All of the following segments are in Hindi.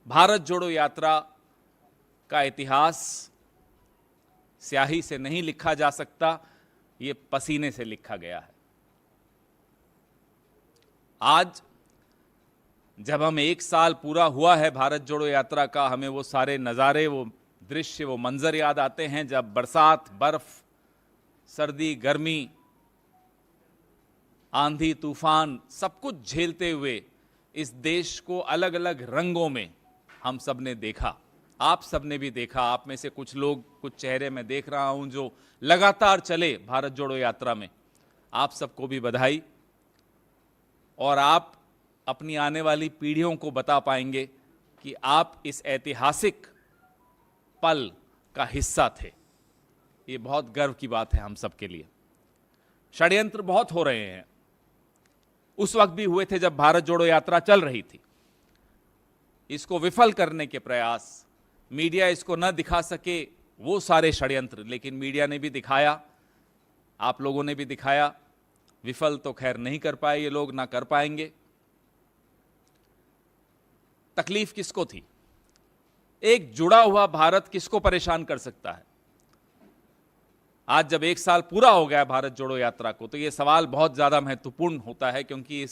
भारत जोड़ो यात्रा का इतिहास स्याही से नहीं लिखा जा सकता, ये पसीने से लिखा गया है। आज जब हम 1 साल पूरा हुआ है भारत जोड़ो यात्रा का, हमें वो सारे नज़ारे, वो दृश्य, वो मंजर याद आते हैं जब बरसात, बर्फ, सर्दी, गर्मी, आंधी, तूफान सब कुछ झेलते हुए इस देश को अलग अलग रंगों में हम सब ने देखा। आप सब ने भी देखा। आप में से कुछ लोग, कुछ चेहरे मैं देख रहा हूं जो लगातार चले भारत जोड़ो यात्रा में। आप सबको भी बधाई। और आप अपनी आने वाली पीढ़ियों को बता पाएंगे कि आप इस ऐतिहासिक पल का हिस्सा थे। ये बहुत गर्व की बात है हम सबके लिए। षड्यंत्र बहुत हो रहे हैं, उस वक्त भी हुए थे जब भारत जोड़ो यात्रा चल रही थी। इसको विफल करने के प्रयास, मीडिया इसको न दिखा सके, वो सारे षड्यंत्र, लेकिन मीडिया ने भी दिखाया, आप लोगों ने भी दिखाया। विफल तो खैर नहीं कर पाए ये लोग, ना कर पाएंगे। तकलीफ किसको थी? एक जुड़ा हुआ भारत किसको परेशान कर सकता है? आज जब 1 साल पूरा हो गया भारत जोड़ो यात्रा को, तो यह सवाल बहुत ज्यादा महत्वपूर्ण होता है, क्योंकि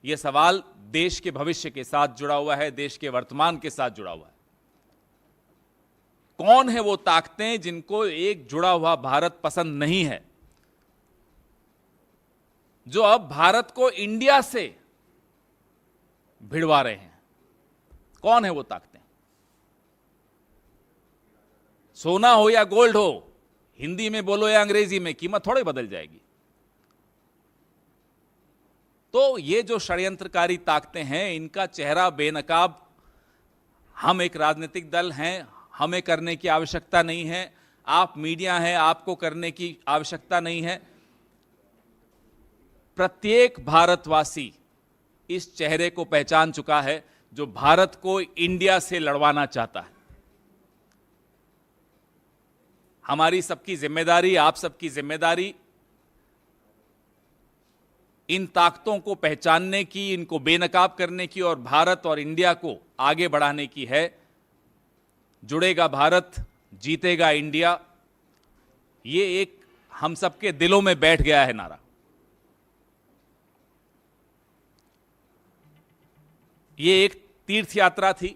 यह सवाल देश के भविष्य के साथ जुड़ा हुआ है, देश के वर्तमान के साथ जुड़ा हुआ है। कौन है वो ताकतें जिनको एक जुड़ा हुआ भारत पसंद नहीं है, जो अब भारत को इंडिया से भिड़वा रहे हैं? कौन है वो ताकतें? सोना हो या गोल्ड हो, हिंदी में बोलो या अंग्रेजी में, कीमत थोड़े बदल जाएगी। तो ये जो षड्यंत्रकारी ताकतें हैं, इनका चेहरा बेनकाब हम एक राजनीतिक दल हैं, हमें करने की आवश्यकता नहीं है। आप मीडिया हैं, आपको करने की आवश्यकता नहीं है। प्रत्येक भारतवासी इस चेहरे को पहचान चुका है जो भारत को इंडिया से लड़वाना चाहता है। हमारी सबकी जिम्मेदारी, आप सबकी जिम्मेदारी इन ताकतों को पहचानने की, इनको बेनकाब करने की और भारत और इंडिया को आगे बढ़ाने की है। जुड़ेगा भारत, जीतेगा इंडिया, ये एक हम सबके दिलों में बैठ गया है नारा। ये एक तीर्थ यात्रा थी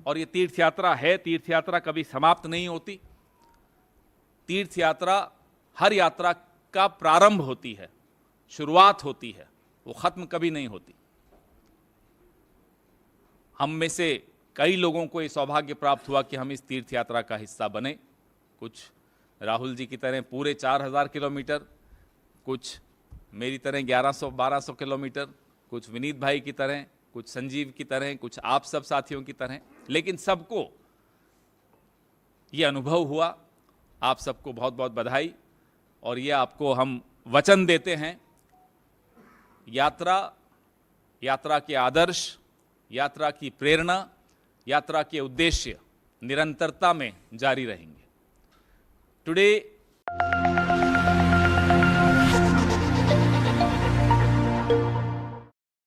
और ये तीर्थ यात्रा है। तीर्थ यात्रा कभी समाप्त नहीं होती। तीर्थ यात्रा हर यात्रा का प्रारंभ होती है, शुरुआत होती है, वो खत्म कभी नहीं होती। हम में से कई लोगों को ये सौभाग्य प्राप्त हुआ कि हम इस तीर्थ यात्रा का हिस्सा बने। कुछ राहुल जी की तरह पूरे 4000 किलोमीटर, कुछ मेरी तरह 1100-1200 किलोमीटर, कुछ विनीत भाई की तरह, कुछ संजीव की तरह, कुछ आप सब साथियों की तरह, लेकिन सबको ये अनुभव हुआ। आप सबको बहुत बहुत बधाई। और ये आपको हम वचन देते हैं, यात्रा के आदर्श, यात्रा की प्रेरणा, यात्रा के उद्देश्य निरंतरता में जारी रहेंगे। टुडे